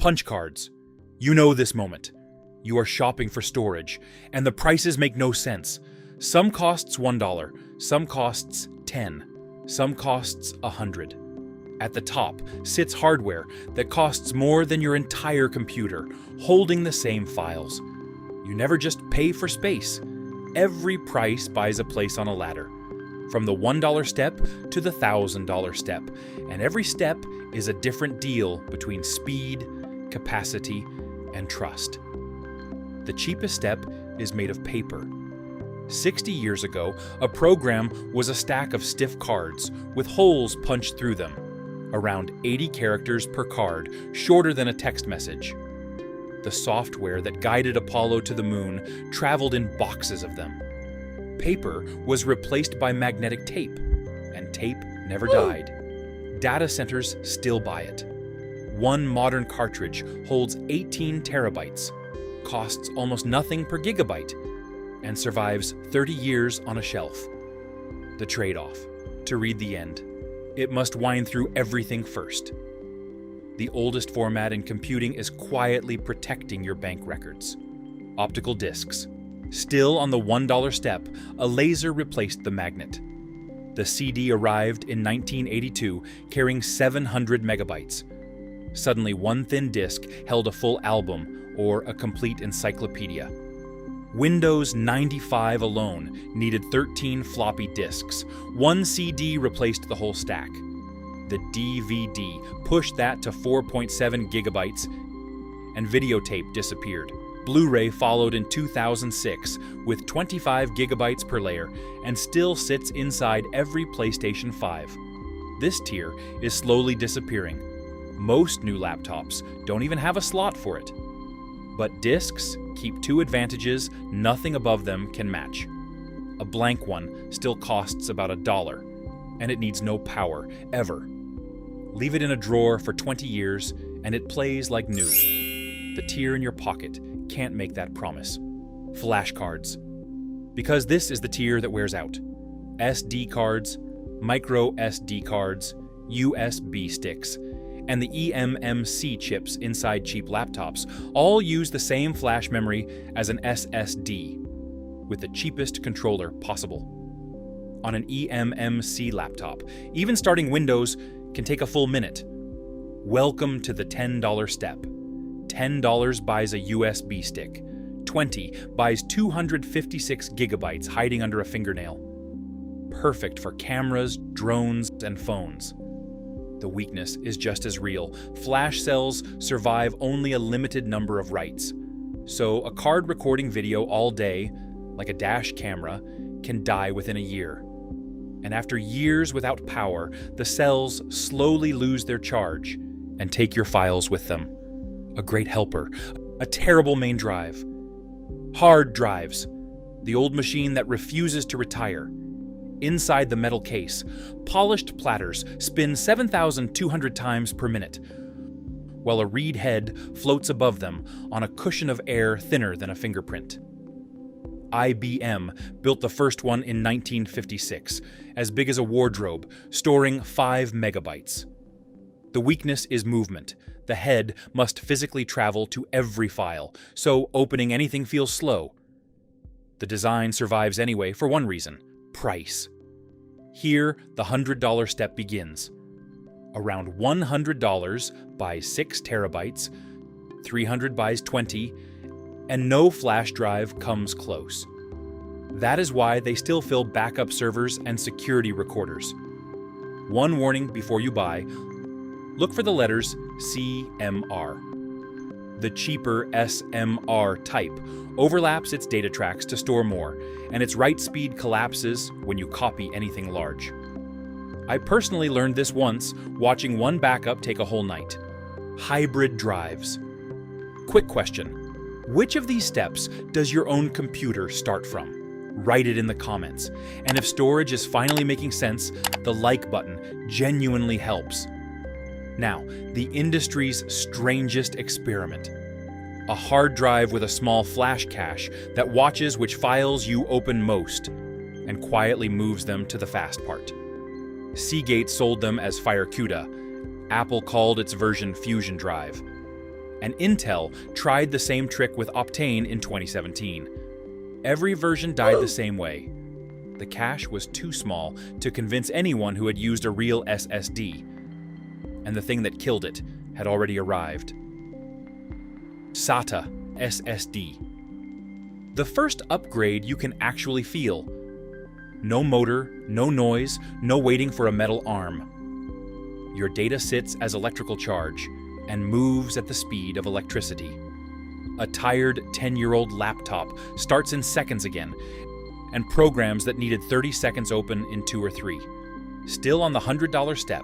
Punch cards. You know this moment. You are shopping for storage, and the prices make no sense. Some costs $1, some costs $10, some costs $100. At the top sits hardware that costs more than your entire computer, holding the same files. You never just pay for space. Every price buys a place on a ladder, from the $1 step to the $1,000 step, and every step is a different deal between speed, capacity, and trust. The cheapest step is made of paper. 60 years ago, a program was a stack of stiff cards with holes punched through them, around 80 characters per card, shorter than a text message. The software that guided Apollo to the moon traveled in boxes of them. Paper was replaced by magnetic tape, and tape never died. Data centers still buy it. One modern cartridge holds 18 terabytes, costs almost nothing per gigabyte, and survives 30 years on a shelf. The trade-off: to read the end, it must wind through everything first. The oldest format in computing is quietly protecting your bank records. Optical discs. Still on the $1 step, a laser replaced the magnet. The CD arrived in 1982, carrying 700 megabytes. Suddenly, one thin disc held a full album or a complete encyclopedia. Windows 95 alone needed 13 floppy disks. One CD replaced the whole stack. The DVD pushed that to 4.7 gigabytes, and videotape disappeared. Blu-ray followed in 2006 with 25 gigabytes per layer and still sits inside every PlayStation 5. This tier is slowly disappearing. Most new laptops don't even have a slot for it. But discs keep two advantages nothing above them can match. A blank one still costs about $1, and it needs no power, ever. Leave it in a drawer for 20 years, and it plays like new. The tier in your pocket can't make that promise. Flashcards. Because this is the tier that wears out. SD cards, micro SD cards, USB sticks, and the eMMC chips inside cheap laptops all use the same flash memory as an SSD, with the cheapest controller possible. On an eMMC laptop, even starting Windows can take a full minute. Welcome to the $10 step. $10 buys a USB stick. $20 buys 256 gigabytes hiding under a fingernail. Perfect for cameras, drones, and phones. The weakness is just as real. Flash cells survive only a limited number of writes. So a card recording video all day, like a dash camera, can die within a year. And after years without power, the cells slowly lose their charge and take your files with them. A great helper, a terrible main drive. Hard drives, the old machine that refuses to retire. Inside the metal case, polished platters spin 7,200 times per minute, while a reed head floats above them on a cushion of air thinner than a fingerprint. IBM built the first one in 1956, as big as a wardrobe, storing 5 megabytes. The weakness is movement. The head must physically travel to every file, so opening anything feels slow. The design survives anyway for one reason: price. Here, the $100 step begins. Around $100 buys 6 terabytes, $300 buys 20, and no flash drive comes close. That is why they still fill backup servers and security recorders. One warning before you buy: look for the letters CMR. The cheaper SMR type overlaps its data tracks to store more, and its write speed collapses when you copy anything large. I personally learned this once watching one backup take a whole night. Hybrid drives. Quick question: which of these steps does your own computer start from? Write it in the comments. And if storage is finally making sense, the like button genuinely helps. Now, the industry's strangest experiment. A hard drive with a small flash cache that watches which files you open most and quietly moves them to the fast part. Seagate sold them as FireCuda. Apple called its version Fusion Drive. And Intel tried the same trick with Optane in 2017. Every version died the same way. The cache was too small to convince anyone who had used a real SSD. And the thing that killed it had already arrived. SATA SSD. The first upgrade you can actually feel. No motor, no noise, no waiting for a metal arm. Your data sits as electrical charge and moves at the speed of electricity. A tired 10-year-old laptop starts in seconds again, and programs that needed 30 seconds open in 2 or 3. Still on the $100 step.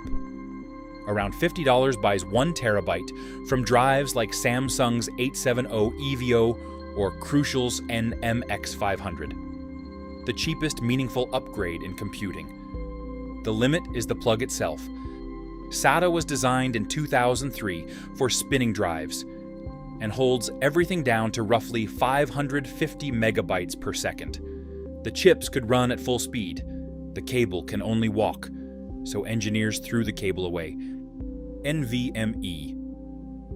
Around $50 buys 1 terabyte from drives like Samsung's 870 EVO or Crucial's NMX500. The cheapest meaningful upgrade in computing. The limit is the plug itself. SATA was designed in 2003 for spinning drives and holds everything down to roughly 550 megabytes per second. The chips could run at full speed. The cable can only walk, so engineers threw the cable away. NVMe,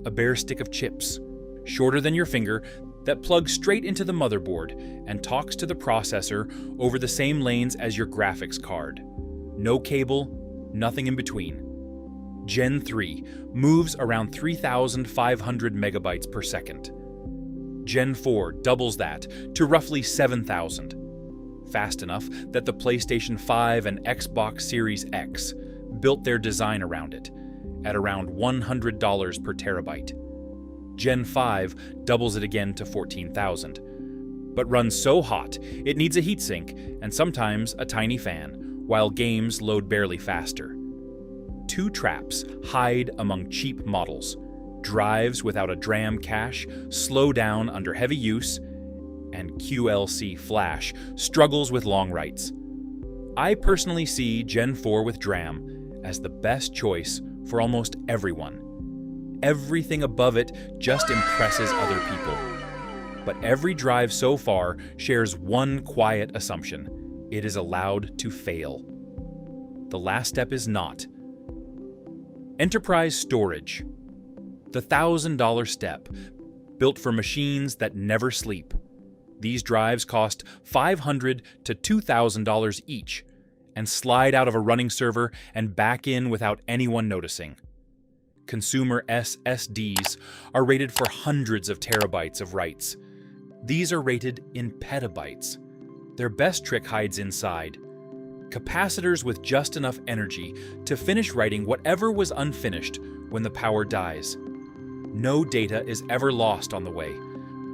a bare stick of chips, shorter than your finger, that plugs straight into the motherboard and talks to the processor over the same lanes as your graphics card. No cable, nothing in between. Gen 3 moves around 3,500 megabytes per second. Gen 4 doubles that to roughly 7,000. Fast enough that the PlayStation 5 and Xbox Series X built their design around it, at around $100 per terabyte. Gen 5 doubles it again to 14,000, but runs so hot it needs a heatsink and sometimes a tiny fan, while games load barely faster. 2 traps hide among cheap models. Drives without a DRAM cache slow down under heavy use, and QLC flash struggles with long writes. I personally see Gen 4 with DRAM as the best choice for almost everyone. Everything above it just impresses other people. But every drive so far shares one quiet assumption: it is allowed to fail. The last step is not. Enterprise storage. The $1,000 step, built for machines that never sleep. These drives cost $500 to $2,000 each and slide out of a running server and back in without anyone noticing. Consumer SSDs are rated for hundreds of terabytes of writes. These are rated in petabytes. Their best trick hides inside. Capacitors with just enough energy to finish writing whatever was unfinished when the power dies. No data is ever lost on the way.